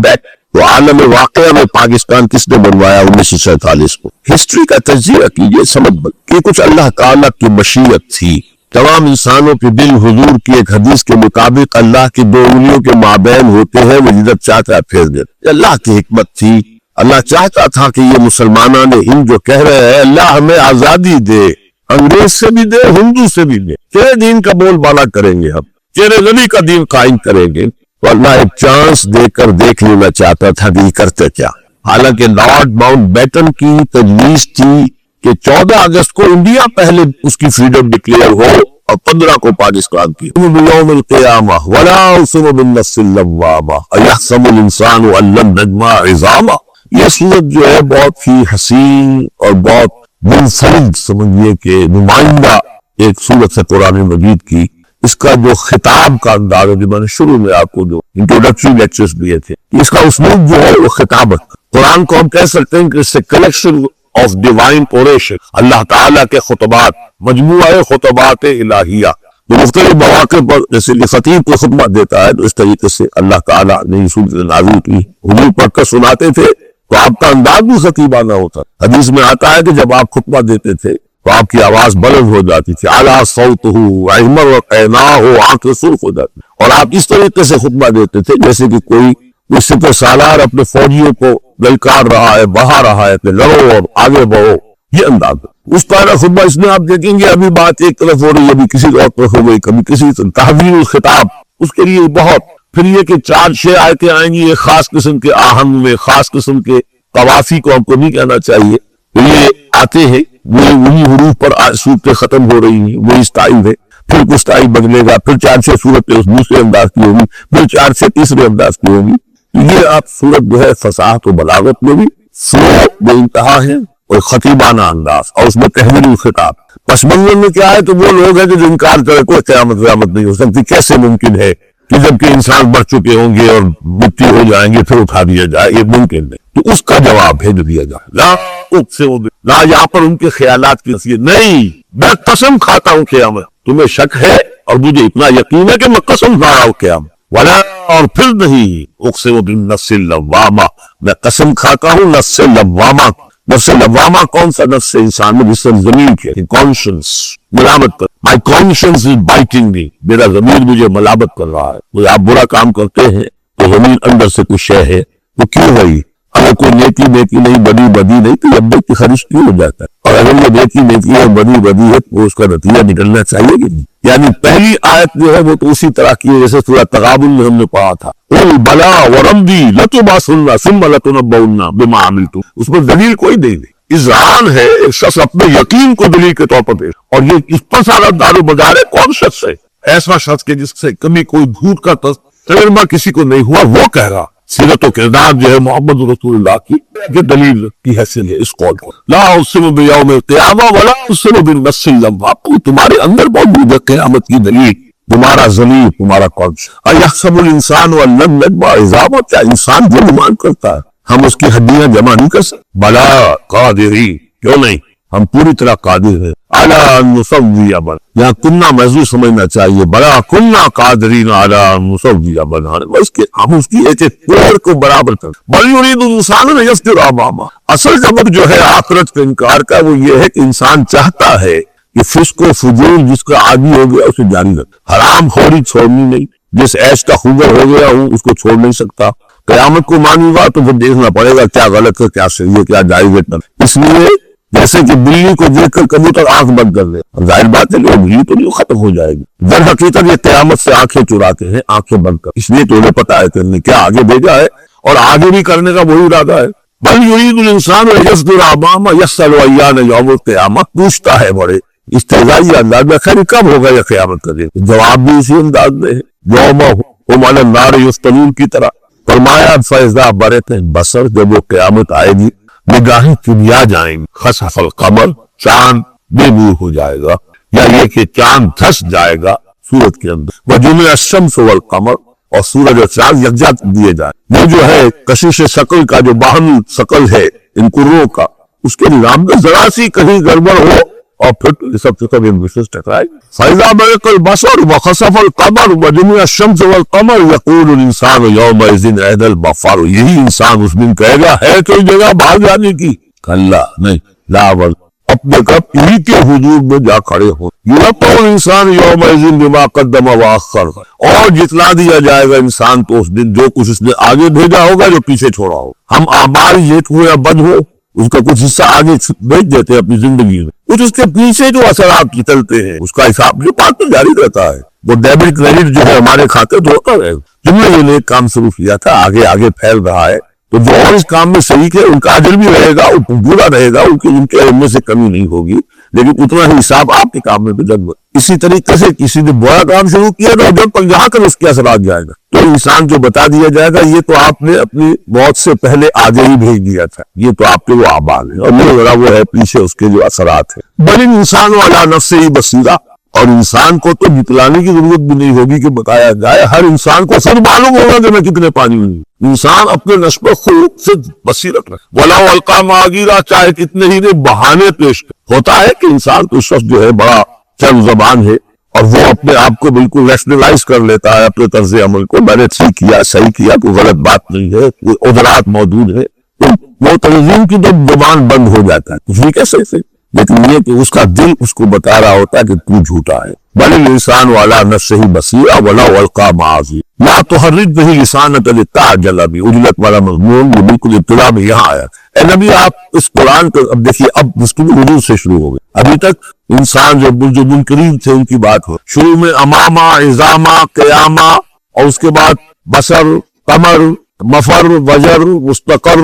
ہے تو عالم واقعہ میں پاکستان کس نے بنوایا 1947 کو. ہسٹری کا تجزیہ کیجئے، سمجھ کہ کچھ اللہ تعالیٰ کی مشیت تھی. تمام انسانوں کے دل حضور کی ایک حدیث کے مطابق اللہ کی 2 انگلیوں کے مابین ہوتے ہیں، وہ جدھر چاہتا ہے پھیر دیتا. اللہ کی حکمت تھی. اللہ چاہتا تھا کہ یہ مسلمانان ہند جو کہہ رہے ہیں اللہ ہمیں آزادی دے، انگریز سے بھی دے، ہندو سے بھی دے، تیرے دین کا بول بالا کریں گے، ہم تیرے نبی کا دین قائم کریں گے. تو اللہ ایک چانس دے کر دیکھ لینا چاہتا تھا کہ یہ کرتے کیا. حالانکہ لارڈ ماؤنٹ بیٹن کی تجویز تھی کہ 14 اگست کو انڈیا پہلے اس کی فریڈم ڈکلیئر ہو اور 15 کو پاکستان کی. یوم القیامہ ولا اقسم بالنفس اللوامہ ایحسب الانسان ان لن نجمع عظامہ. یہ صورت جو ہے بہت ہی حسین اور بہت منفرد سمجھیے کہ نمائندہ ایک صورت ہے قرآن مجید کی. اس کا جو خطاب کا انداز ہے، جو میں نے شروع میں آپ کو جو انٹروڈکٹری لیکچرز دیے تھے، اس کا اسلوب جو ہے وہ خطابت، قرآن کو ہم کہہ سکتے ہیں کہ اس سے کلیکشن آف ڈیوائن اوریشن، اللہ تعالیٰ کے خطبات، مجموعہ خطبات الہیہ، تو مختلف مواقع پر جیسے کہ خطیب کو خطبہ دیتا ہے تو اس طریقے سے اللہ تعالیٰ نے یہ صورت نازل کی، حضور پڑھ کر سناتے تھے تو آپ کا انداز بھی خطیبانہ ہوتا۔ حدیث میں آتا ہے کہ جب آپ خطبہ دیتے تھے تو آپ کی آواز بلند ہو جاتی تھی، اعلیٰ صوتہ احمر وقیناہ آنکھ سرخ ہو جاتی، اور آپ اس طریقے سے خطبہ دیتے تھے جیسے کہ کوئی سپہ سالار اپنے فوجیوں کو للکار رہا ہے، بہا رہا ہے کہ لڑو اور آگے بڑھو، یہ انداز ہے اس طرح خطبہ۔ اس میں آپ دیکھیں گے ابھی بات ایک طرف ہو رہی ہے، ابھی کسی اور طرف ہو گئی، کبھی کسی تحویل الخطاب، اس کے لیے بہت، پھر یہ کہ 4-6 آیتیں آئیں گی ایک خاص قسم کے آہنگ میں، خاص قسم کے قوافی کو ہم کو نہیں کہنا چاہیے، یہ آتے ہیں وہی حروف پر صورتیں ختم ہو رہی ہیں، وہی سٹائل ہے، پھر کچھ سٹائل بدلے گا، پھر 4-6 صورتیں اس دوسرے انداز کی ہوگی، پھر 4-6 تیسرے انداز کی ہوگی۔ یہ آپ صورت جو ہے فصاحت و بلاغت میں بھی صورت بے انتہا ہے اور خطیبانہ انداز، اور اس میں تحویل الخطاب۔ پس منظر میں کیا ہے تو وہ لوگ ہیں جو انکار کرے کوئی قیامت نہیں ہو سکتی، کیسے ممکن ہے کہ جبکہ انسان بڑھ چکے ہوں گے اور مٹی ہو جائیں گے پھر اٹھا دیا جائے، یہ ممکن نہیں۔ تو اس کا جواب ہے جو دیا جائے، لا یہاں پر ان کے خیالات کی نصیحت نہیں، میں قسم کھاتا ہوں قیامت، تمہیں شک ہے اور مجھے اتنا یقین ہے کہ میں قسم کھا رہا ہوں قیامت، ولا اور پھر نہیں، اقسم بالنفس اللوامہ، میں قسم کھاتا ہوں نفس لوامہ۔ نفس لوامہ کون سا نفس انسان میں؟ جس سے ضمیر کے کانشنس ملامت کر، مائی کانشنس از بائٹنگ می، میرا ضمیر مجھے ملامت کر رہا ہے، وہ آپ برا کام کرتے ہیں تو ضمیر اندر سے کچھ شے ہے، وہ کیوں ہوئی؟ اگر کوئی نیکی نہیں، بدی نہیں تو اب کی خرش کیوں ہو جاتا ہے؟ اور اگر یہ نیکی ہے، بدی ہے تو اس کا نتیجہ نکلنا چاہیے کہ نہیں؟ یعنی پہلی آیت جو ہے وہ تو اسی طرح کی ہے جیسے سورہ تغابن میں ہم نے پڑھا تھا، قل بلا وربی لتبعثن ثم لتنبؤن بما عملتم، اس پر دلیل کوئی نہیں ہے، اذعان ہے، ایک شخص اپنے یقین کو دلیل کے طور پر پیش، اور یہ اس پر سارا دار و مدار ہے۔ کون شخص ہے؟ ایسا شخص کے جس سے کبھی کوئی جھوٹ کا تجربہ کسے کو نہیں ہوا، وہ کہہ رہا سیرت و کردار جو ہے محمد رسول اللہ کی دلیل کی حیثیت ہے اس قول کو، لا اقسم بیوم القیامہ ولا اقسم بالنفس اللوامہ، تمہارے اندر موجود ہے قیامت کی دلیل، تمہارا ضمیر، تمہارا قلب۔ ایحسب الانسان ان لن نجمع عظامہ، کیا انسان جو گمان کرتا ہے ہم اس کی ہڈیاں جمع نہیں کر سکتے؟ بلا قادرین، کیوں نہیں، ہم پوری طرح قادر ہیں، علی ان نسوی بنانا، یہاں کننا محضوظ سمجھنا چاہیے، بلا کننا قادرین علی ان نسوی بنانا، بس کہ ہم اس کی ایک کوڑ کو برابر کر، بل یرید الانسان ان یفجر امامہ۔ اصل سبب جو ہے آخرت کے انکار کا وہ یہ ہے کہ انسان چاہتا ہے کہ فسق و فجور جس کا عادی ہو گیا اسے جاری رکھ، حرام خوری چھوڑنی نہیں، جس عیش کا خوگر ہو گیا ہوں اس کو چھوڑ نہیں سکتا، قیامت کو مانوں گا تو پھر دیکھنا پڑے گا کیا غلط ہے، کیا صحیح ہے، کیا جائز ہے۔ اس لیے جیسے کہ بلی کو دیکھ کر کبوتر آنکھ بند کر دے، ظاہر بات ہے کہ وہ بلی تو نہیں ختم ہو جائے گی، در حقیقت یہ قیامت سے آنکھیں چراتے ہیں، آنکھیں بند کر، اس لیے تو انہیں پتا ہے کہ انہیں کیا آگے بھیجا ہے اور آگے بھی کرنے کا وہی ارادہ ہے۔ بل یرید الانسان ان یفجر امامہ یسأل ایان یوم القیامہ، پوچھتا ہے بڑے استہزائی انداز میں، خیر کب ہوگا یہ قیامت کا دن؟ جواب بھی اسی انداز میں ہے، یوم ہم علی النار یفتنون کی طرح۔ فرمایا فاذا برق البصر، جب وہ قیامت آئے گی نگاہیں چنیا جائیں گی، خسف القمر، چاند بے نور ہو جائے گا، یا یہ کہ چاند دھس جائے گا سورج کے اندر، وجمع الشمس والقمر، اور سورج اور چاند یکجا دیے جائیں۔ یہ جو ہے کشش شکل کا جو باہمی شکل ہے ان کروں کا، اس کے نظام میں ذرا سی کہیں گڑبڑ ہو اور پھر یہ سب سے کبھی انگوشش ٹکرائے۔ فَإِذَا بَرِقَ الْبَصَرُ وَخَسَفَ الْقَمَرُ وَجُمِعَ الشَّمْسُ وَالْقَمَرُ يَقُولُ الْإِنسَانُ يَوْمَئِذٍ أَيْنَ الْمَفَرُ، یہی انسان اس دن کہے گا ہے کوئی جگہ بھاگ جانے کی؟ کلا نہیں، لا ول، اپنے کب انہی کے حضور میں جا کھڑے ہو۔ يُنَبَّأُ الْإِنسَانُ يَوْمَئِذٍ بِمَا قَدَّمَ وَأَخَّرَ، اور جتلا دیا جائے گا انسان کو اس دن جو کچھ اس نے آگے بھیجا ہوگا جو پیچھے چھوڑا ہو۔ ہم اعمال نیک ہو یا بد ہو اس کا کچھ حصہ آگے بھیج دیتے ہیں اپنی زندگی میں، کچھ اس کے پیچھے جو اثرات چلتے ہیں اس کا حساب جو بات تو جاری رہتا ہے، وہ ڈیبٹ کریڈٹ جو ہے ہمارے کھاتے تو ہوتا رہے گا۔ جن نے یہ نیک کام شروع کیا تھا آگے پھیل رہا ہے، تو جو اور اس کام میں شریک ہے ان کا اجر بھی رہے گا، پورا رہے گا، ان کے علم میں سے کمی نہیں ہوگی، لیکن اتنا ہی حساب آپ کے کام میں بھی جذب۔ اسی طریقے سے کسی نے برا کام شروع کیا تو جب تک جہاں کر اس کے اثرات جائے گا، تو انسان جو بتا دیا جائے گا یہ تو آپ نے اپنی موت سے پہلے آگے ہی بھیج دیا تھا، یہ تو آپ کے وہ اعمال ہیں، اور یہ ذرا وہ ہے پیچھے اس کے جو اثرات ہیں۔ بل انسان علی نفسہ بصیرہ، اور انسان کو تو جتلانے کی ضرورت بھی نہیں ہوگی کہ بتایا جائے، ہر انسان کو خود معلوم ہوگا کہ میں کتنے پانی میں ہوں۔ انسان اپنے نسب خلق سے بصیرت رکھے، وَلَوْ أَلْقَىٰ مَعَاذِيرَ، چاہے کتنے ہی بہانے پیش کرے۔ ہوتا ہے کہ انسان تو شخص جو ہے بڑا چل زبان ہے اور وہ اپنے آپ کو بالکل ریشنلائز کر لیتا ہے اپنے طرز عمل کو، میں نے ٹھیک کیا، صحیح کیا، کوئی غلط بات نہیں ہے، کوئی عذرات موجود ہے، تو وہ تنظیم کی تو زبان بند ہو جاتا ہے، کچھ بھی کہہ سکتے، لیکن یہ کہ اس کا دل اس کو بتا رہا ہوتا ہے کہ تو جھوٹا ہے۔ بل الانسان وعلی نفسہ بصیرہ ولو القیٰ معاذیر لا تحرک بہ لسانک لتعجل بہ، عجلت والا مضمون یہ بالکل ابتدا میں یہاں آیا۔ اے نبی آپ اس قرآن کو اب دیکھیے، اب گفتگو حضور سے شروع ہو گئی۔ ابھی تک انسان جو منکرین تھے ان کی بات ہو، شروع میں امامہ، عظامہ، قیامہ، اور اس کے بعد بصر، قمر، مفر، وجر، مستقر،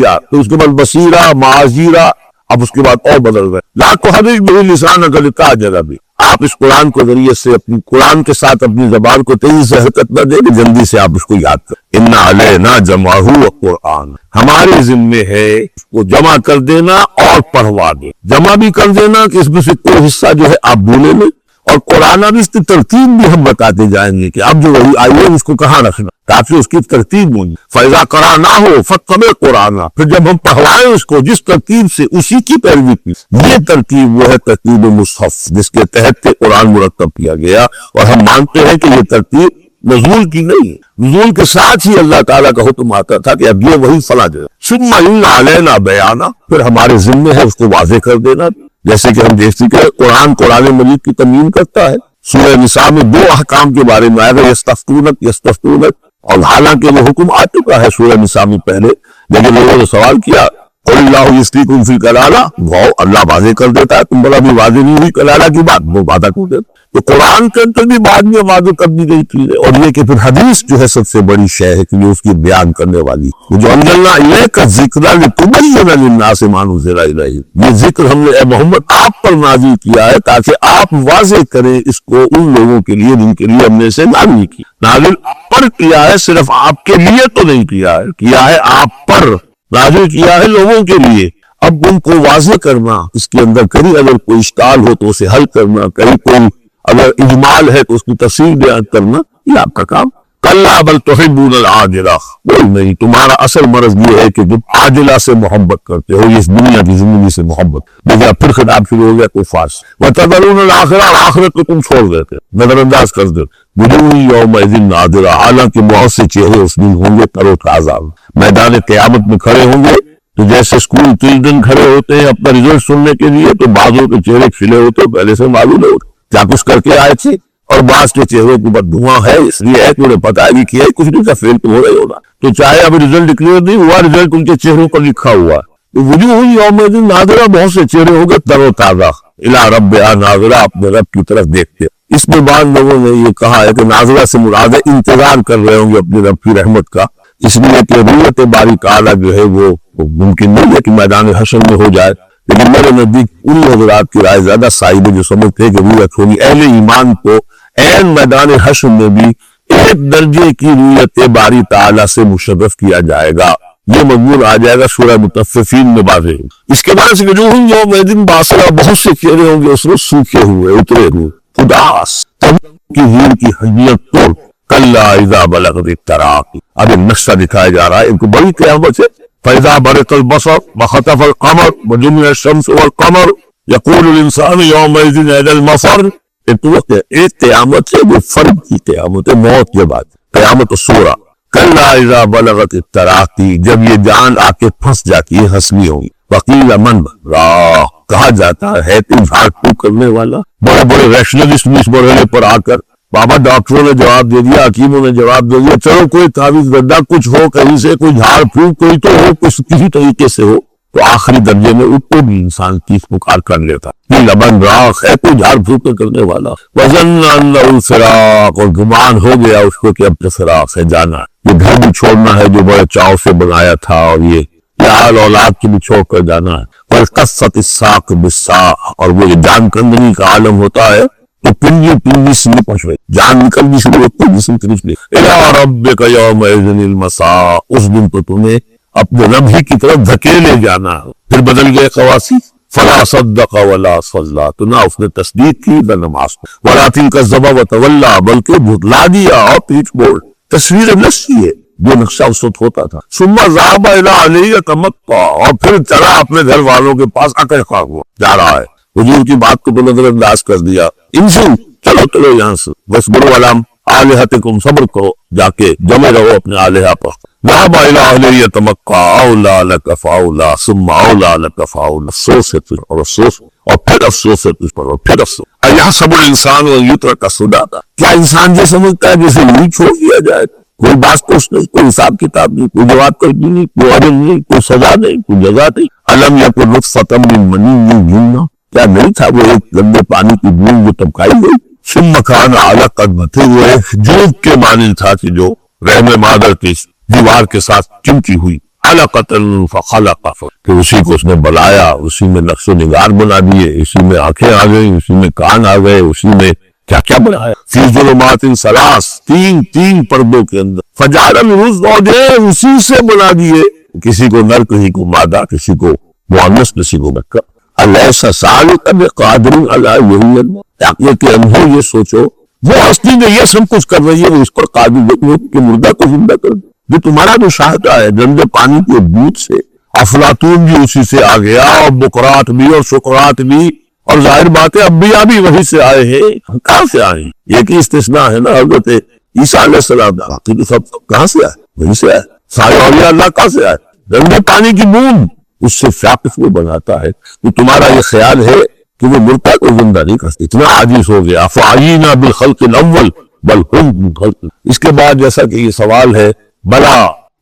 یا تو اس کے بعد بصیرہ، معاذیرہ، اب اس کے بعد اور بدل گئے، لا تحرک بہ لسانک لتعجل بہ، آپ اس قرآن کے ذریعے سے اپنی قرآن کے ساتھ اپنی زبان کو تیزی سے حرکت نہ دیں کہ جلدی سے آپ اس کو یاد کریں۔ اِنَّ عَلَيْنَا جَمْعَهُ وَقُرْآنَ، ہمارے ذمے ہے اس کو جمع کر دینا اور پڑھوا دیں، جمع بھی کر دینا کہ اس میں سے کوئی حصہ جو ہے آپ بھولے لیں، اور قرآن اب اس کی ترتیب بھی ہم بتاتے جائیں گے کہ اب جو وہی آئی ہے اس کو کہاں رکھنا، تاکہ اس کی ترتیب ہوگی۔ فَإِذَا قَرَأْنَاهُ فَاتَّبِعْ قُرْآنَهُ، پھر جب ہم پڑھوائیں اس کو جس ترتیب سے، اسی کی پیروی کی۔ یہ ترتیب وہ ہے ترتیب مصحف جس کے تحت قرآن مرتب کیا گیا، اور ہم مانتے ہیں کہ یہ ترتیب نزول کی نہیں ہے، نزول کے ساتھ ہی اللہ تعالیٰ کا حکم آتا تھا کہ اب یہ وہی فلاں جگہ، ثُمَّ إِنَّ عَلَيْنَا بَيَانَهُ، پھر ہمارے ذمے ہے اس کو واضح کر دینا، جیسے کہ ہم دیکھتے کہ قرآن مجید کی تمرین کرتا ہے۔ سورہ نساء میں دو احکام کے بارے میں آئے گا، یستفتونک، اور حالانکہ وہ حکم آ چکا ہے سورہ نساء میں پہلے، لیکن لوگوں نے سوال کیا، قُلِ اللَّهُ يُفْتِيكُمْ فِي الْكَلَالَةِ، وہ اللہ واضح کر دیتا ہے، تم بڑا بھی واضح نہیں ہوئی کلالہ کی بات، وہ وعدہ کر دیتا۔ تو قرآن کے اندر بھی بعد میں واضح کر دی گئی چیز ہے، اور یہ کہ پھر حدیث جو ہے سب سے بڑی شے ہے کہ یہ اس کی بیان کرنے والی، جو انزلنا الیک الذکر لتبین للناس ما نزل الیہم، یہ ذکر ہم نے اے محمد آپ پر نازل کیا ہے تاکہ آپ واضح کریں اس کو ان لوگوں کے لیے جن کے لیے ہم نے اسے نازل کیا۔ نازل پر کیا ہے، صرف آپ کے لیے تو نہیں کیا ہے آپ پر، نازل کیا ہے لوگوں کے لیے۔ اب ان کو واضح کرنا، اس کے اندر کہیں اگر کوئی اشکال ہو تو اسے حل کرنا، کہیں کوئی اگر اجمال ہے تو اس کی تفصیل بیان کرنا، یہ آپ کا کام۔ کَلَّا بَلْ تُحِبُّونَ الْعَاجِلَةَ، کوئی نہیں، تمہارا اصل مرض یہ ہے کہ جب عاجلہ سے محبت کرتے ہو، یہ اس دنیا کی زندگی سے محبت، لیکن پھر خطاب شروع ہو گیا کوئی فارس، وَتَذَرُونَ الْآخِرَةَ، آخرت کو تم چھوڑ دیتے، نظر انداز کر دو، وُجُوهٌ يَوْمَئِذٍ نَاظِرَةٌ، حالانکہ بہت سے چہرے اس دن ہوں گے تر و تازہ، میدان قیامت میں کھڑے ہوں گے تو جیسے اسکول چلڈرن کھڑے ہوتے ہیں اپنا رزلٹ سننے کے لیے، تو بعضوں کے چہرے کھلے ہوتے پہلے سے معلوم نہیں ہوتے کیا کچھ کر کے آئے تھے، اور بعض کے چہروں کے اوپر دھواں ہے، اس لیے ہے کہ انہیں پتا بھی کیا کچھ نہیں تھا، فیل تو ہو رہی ہوگا، تو چاہے اب رزلٹ ڈکلیئر نہیں ہوا، رزلٹ ان کے چہروں پر لکھا ہوا، تو وجوہ یومئذ ناظرہ، بہت سے چہرے ہو گئے تر و تازہ، الی ربہا ناظرہ، اپنے رب کی طرف دیکھتے۔ اس میں بعض لوگوں نے یہ کہا ہے کہ ناظرہ سے مراد ہے انتظار کر رہے ہوں گے اپنے رب کی رحمت کا، اس لیے کہ رویت باری تعالیٰ جو ہے وہ ممکن نہیں ہے کہ میدان حشر میں ہو جائے، لیکن میرے نزدیک انہی حضرات کی رائے زیادہ صائب ہے جو سمجھتے ہیں کہ رویت ہوگی۔ اہل ایمان کو عین میدان حشر میں بھی ایک درجے کی رویت باری تعالیٰ سے مشرف کیا جائے گا، یہ مضمون آ جائے گا سورہ مطففین میں واضح۔ اس کے بعد سے وجوہ یومئذ باسرہ، بہت سے چہرے ہوں گے اس روز سوکھے ہوئے، اترے ہوئے، اداس، کی ہیر کی حیثیت توڑ، کلا اذا بلغت التراقی، اب ایک نقشہ دکھایا جا رہا ہے ان کو بڑی قیامت سے۔ فَإِذَا بَرِقَ الْبَصَرُ وَخَسَفَ الْقَمَرُ وَجُمِعَ الشَّمْسُ وَالْقَمَرُ يَقُولُ الْإِنسَانُ يَوْمَئِذٍ أَيْنَ الْمَفَرُّ، ایک وقت ہے، ایک قیامت ہے وہ فرد کی قیامت ہے، موت کے بعد قیامت الصغریٰ۔ کلا اذا بلغت التراقی، جب یہ جان آ کے پھنس جاتی ہے، ہنسلی ہوگی۔ وقیل من راق، کہا جاتا ہے تو جھاڑ پھونک کرنے والا، بڑے بڑے ریشنلسٹ بھی اس مرحلے پر آ کر، بابا ڈاکٹروں نے جواب دے دیا، حکیموں نے جواب دے دیا، چلو کوئی تعویذ گدا کچھ ہو، کہیں سے کوئی جھاڑ پھونک کوئی تو ہو، کسی طریقے سے ہو، تو آخری درجے میں اس کو بھی انسان چیخ پکار کر لیتا ہے، لبن راق ہے کوئی جھاڑ پھونک کرنے والا۔ وظن انہ الفراق، اور گمان ہو گیا اس کو کہ اب تو فراق ہے، جانا ہے، یہ گھر بھی چھوڑنا ہے جو بڑے چاؤ سے بنایا تھا، اور یہ حال اولاد کی بھی چھوڑ کر جانا ہے۔ والقصت الساق بالساق، اور وہ یہ جان کندنی کا عالم ہوتا ہے تو پنجی سے پہنچ گئی، جان نکل بھی شروع ہوتی ہے، جسم کے نچلے۔ الی ربک یومئذ المساق، اس دن تو تمہیں اپنے رب ہی کی طرف دھکیلے جانا۔ پھر بدل گئے قواسی، فلا صدق ولا صلی، تو نہ اس نے تصدیق کی نہ نماز کو، ولکن کذب وتولی، بلکہ بھٹلا دیا اور پیٹ موڑ۔ تصویر نقشی ہے جو نقشہ اس وقت ہوتا تھا۔ ثم ذهب الى علی یتمطى، اور پھر چلا اپنے گھر والوں کے پاس اکڑ ہوا جا رہا ہے، حضور کی بات کو تو نظر انداز کر دیا۔ انسو، چلو یہاں سے، وَاصْبِرُوا عَلَىٰ آلِهَتِكُمْ، صبر کرو، جا کے جمع رہو اپنے آلہہ پر۔ ذهب الى علی یتمطى، اولیٰ لک فاولیٰ، ثم اولیٰ لک فاولیٰ، افسوس ہے تجھ پر افسوس، اور پھر افسوس ہے تجھ پر، اور پھر افسوس۔ اَیَحْسَبُ الْإِنسَانُ أَن يُتْرَكَ سُدًى، کیا انسان یہ سمجھتا ہے جسے یوں چھوڑ دیا جائے، کوئی باس پوچھ نہیں، کوئی حساب کتاب نہیں، کوئی جواب کرنی نہیں، کوئی عدم نہیں، کوئی سزا نہیں، کوئی جزا نہیں۔ أَلَمْ يَكُنْ نُطْفَةً مِّن مَّنِيٍّ يُمْنَىٰ، کیا نہیں تھا وہ ایک گندے پانی کی بوند جو ٹپکائی گئی؟ ثُمَّ كَانَ عَلَقَةً، پھر وہ ایک جوک کے مانند تھا کہ جو رحم مادر کی دیوار کے ساتھ چمکی ہوئی، عَلَقَةً فَخَلَقَ، کہ اسی کو اس نے بنایا، اسی میں نقش و نگار بنا دیے، اسی میں آنکھیں آ گئی، اسی میں کان آ گئے، اسی میں کیا کیا بنایا۔ فی ظلمات ثلاث، تین پردوں کے اندر، فجعل منہ الزوجین، اسی سے بنا دیے، کسی کو نر، کسی کو مادہ، کسی کو مؤنث، کسی کو مذکر۔ الیس ذلک بقادر علی یحیی الموتیٰ، کہ انہوں یہ سوچو وہ ہستی نے یہ سب کچھ کر رہی ہے، وہ اس پر قادر ہے کہ مردہ کو زندہ کر دے۔ جو تمہارا مشاہدہ ہے گندے پانی کے دودھ سے، افلاطون بھی اسی سے آ گیا، اور بقرات بھی، اور سقراط بھی، اور ظاہر بات ہے انبیاء بھی وہیں سے آئے ہیں۔ کہاں سے آئے ہیں؟ یہ کہ استثناء ہے نا، حضرت عیسیٰ علیہ السلام، باقی تو سب کہاں سے آئے؟ وہیں سے آئے۔ سارے اولیاء اللہ کہاں سے آئے؟ گندے پانی کی بوند، اس سے واقف وہ بناتا ہے۔ تو تمہارا یہ خیال ہے کہ وہ مردہ کو زندہ نہیں کر سکتا، اتنا عاجز ہو گیا۔ فَعَيِّنَا بِالْخَلْقِ الْأَوَّلِ بَلْ هُمْ مِنْ خَلْقٍ، اس کے بعد جیسا کہ یہ سوال ہے، بلا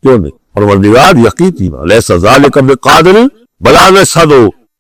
کیوں نہیں؟ پروردگار یقینی لیس ذالک بقادر بلا نشہد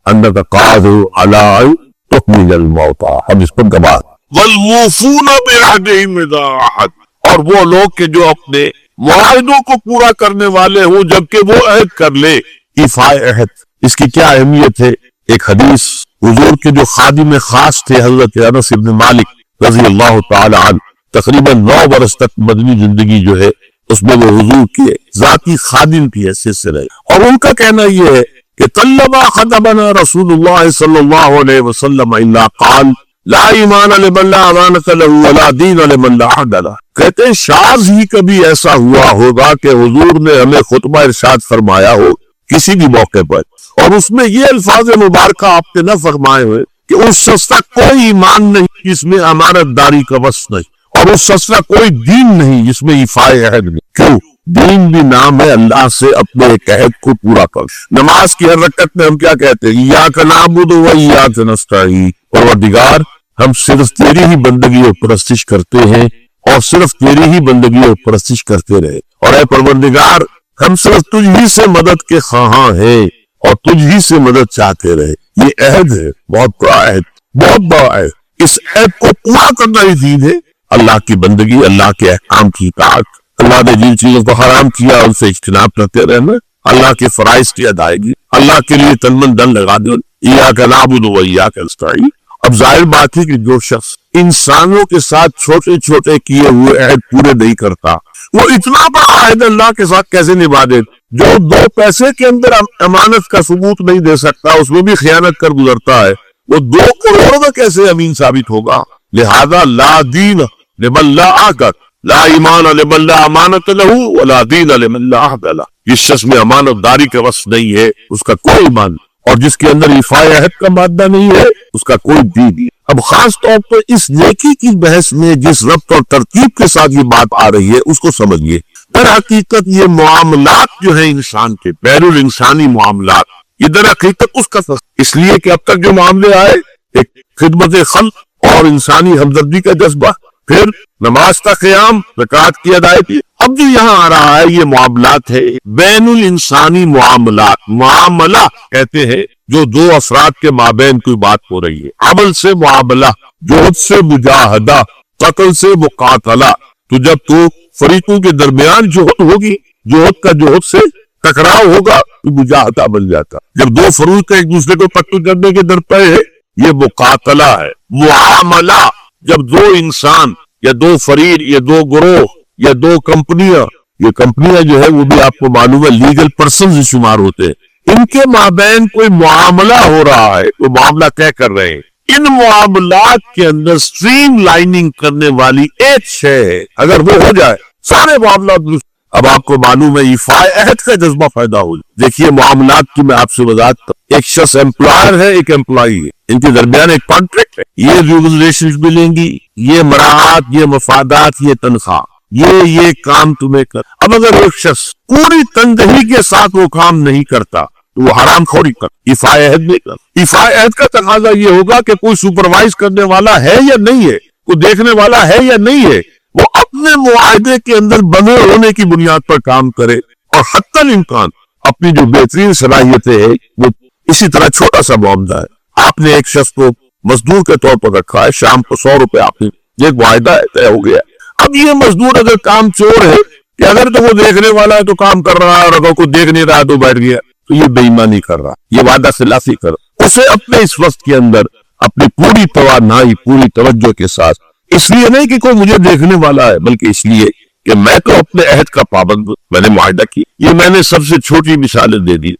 انک قادر علی ان تحیی الموتیٰ، ہم اس پر گواہ۔ والموفون بعہدہم اذا عاہدوا، اور وہ لوگ کہ جو اپنے معاہدوں کو پورا کرنے والے ہوں جبکہ وہ عہد کر لے۔ ایفائے عہد، اس کی کیا اہمیت ہے؟ ایک حدیث، حضور کے جو خادم خاص تھے حضرت انس بن مالک رضی اللہ تعالی عنہ، تقریباً 9 برس تک مدنی زندگی جو ہے اس میں وہ حضور کے ذاتی خادم کی حیثیت سے رہے، اور ان کا کہنا یہ ہے کہ طلبا خطبنا رسول اللہ صلی اللہ علیہ وسلم الا قال لا ایمان لمن لا امانۃ له ولا دین لمن لا عہد له، کہتے ہیں شاذ ہی کبھی ایسا ہوا ہوگا کہ حضور نے ہمیں خطبہ ارشاد فرمایا ہو کسی بھی موقع پر، اور اس میں یہ الفاظ مبارکہ آپ کے نہ فرمائے ہوئے کہ اس شخص کا کوئی ایمان نہیں جس میں امانت داری کا وصف نہیں، اور اس شخص کا کوئی دین نہیں جس میں ایفائے عہد نہیں۔ کیوں؟ دین بھی نام ہے اللہ سے اپنے ایک عہد کو پورا کر۔ نماز کی ہر رکعت میں ہم کیا کہتے ہیں؟ ایاک نعبد و ایاک نستعین، پروردگار ہم صرف تیری ہی بندگی اور پرستش کرتے ہیں، اور صرف تیری ہی بندگی اور پرستش کرتے رہے، اور اے پروردگار ہم صرف تجھ ہی سے مدد کے خواہاں ہیں، اور تجھ ہی سے مدد چاہتے رہے۔ یہ عہد ہے، بہت بڑا عہد، بہت بڑا عہد۔ اس عہد کو پورا کرنا ہی دین ہے، اللہ کی بندگی، اللہ کے احکام کی اطاعت، اللہ نے جن چیزوں کو حرام کیا ان سے اجتناب کرتے رہنا، اللہ کے فرائض کی ادائیگی، اللہ کے لیے تن من دن لگا دو، ایاک نعبد و ایاک نستعین۔ اب ظاہر بات ہے کہ جو شخص انسانوں کے ساتھ چھوٹے چھوٹے کیے ہوئے عہد پورے نہیں کرتا، وہ اتنا بڑا عہد اللہ کے ساتھ کیسے نبھا دے؟ جو 2 پیسے کے اندر امانت کا ثبوت نہیں دے سکتا، اس میں بھی خیانت کر گزرتا ہے، وہ 2 کروڑ کا کیسے امین ثابت ہوگا؟ لہذا لا دین لمن لا عہد، لا ایمان لمن لا امانت له ولا دین لمن لا عہد له، جس شخص میں امانت داری کا وصف نہیں ہے اس کا کوئی ایمان، اور جس کے اندر ایفائے عہد کا مادہ نہیں ہے اس کا کوئی دین نہیں۔ اب خاص طور پر اس نیکی کی بحث میں جس ربط اور ترتیب کے ساتھ یہ بات آ رہی ہے اس کو سمجھیے۔ در حقیقت یہ معاملات جو ہیں انسان کے، بین الانسانی معاملات، یہ در حقیقت اس کا اس لیے کہ اب تک جو معاملے آئے، ایک خدمت خلق اور انسانی ہمدردی کا جذبہ، پھر نماز کا قیام، زکوٰۃ کی ادائیگی، اب جو یہاں آ رہا ہے یہ معاملات ہے، بین الانسانی معاملات۔ معاملہ کہتے ہیں جو 2 افراد کے مابین کوئی بات ہو رہی ہے، عمل سے معاملہ، جوہد سے مجاہدہ، قتل سے مقاتلہ۔ تو جب تو فریقوں کے درمیان جوہد ہوگی، جوہد کا جوہد سے ٹکراؤ ہوگا تو مجاہدہ بن جاتا۔ جب 2 فریق ایک دوسرے کو قتل کرنے کے درپے ہے، یہ مقاتلہ ہے۔ معاملہ جب 2 انسان یا 2 فریق یا 2 گروہ یا 2 کمپنیاں، یہ کمپنیاں جو ہے وہ بھی آپ کو معلوم ہے لیگل پرسنز شمار ہوتے ہیں، ان کے مابین کوئی معاملہ ہو رہا ہے, کوئی معاملہ طے کر رہے ہیں, ان معاملات کے اندر سٹریم لائننگ کرنے والی ایک شے ہے, اگر وہ ہو جائے سارے معاملات درست. اب آپ کو معلوم ہے ایفائے عہد کا جذبہ پیدا ہو جائے. دیکھیے معاملات کی میں آپ سے وضاحت کروں. ایک شخص امپلائر ہے, ایک امپلائی ہے, ان کے درمیان ایک کانٹریکٹ ہے, یہ ریگولیشنز ملیں گی, یہ مراعات, یہ مفادات, یہ تنخواہ, یہ کام تمہیں کر. اب اگر ایک شخص پوری تندہی کے ساتھ وہ کام نہیں کرتا تو وہ حرام خوری کر, ایفائے عہد نہیں کر. ایفائے عہد کا تقاضا یہ ہوگا کہ کوئی سپروائز کرنے والا ہے یا نہیں ہے, کوئی دیکھنے والا ہے یا نہیں ہے, وہ اپنے معاہدے کے اندر بنے ہونے کی بنیاد پر کام کرے, اور حتی الامکان اپنی جو بہترین صلاحیتیں ہیں وہ اسی طرح. چھوٹا سا معاملہ ہے, آپ نے ایک شخص کو مزدور کے طور پر رکھا ہے, شام کو 100 روپے آپ نے, ایک معاہدہ ہے, طے ہو گیا. اب یہ مزدور اگر کام چور ہے کہ اگر تو وہ دیکھنے والا ہے تو کام کر رہا ہے, اور اگر کوئی دیکھ نہیں رہا تو بیٹھ گیا, تو یہ بے ایمانی کر رہا, یہ وعدہ خلافی کر. اسے اپنے اس وقت کے اندر اپنی پوری توانائی, پوری توجہ کے ساتھ, اس لیے نہیں کہ کوئی مجھے دیکھنے والا ہے, بلکہ اس لیے کہ میں تو اپنے عہد کا پابند ہوں, میں نے معاہدہ کی. یہ میں نے سب سے چھوٹی مثالیں دے دی.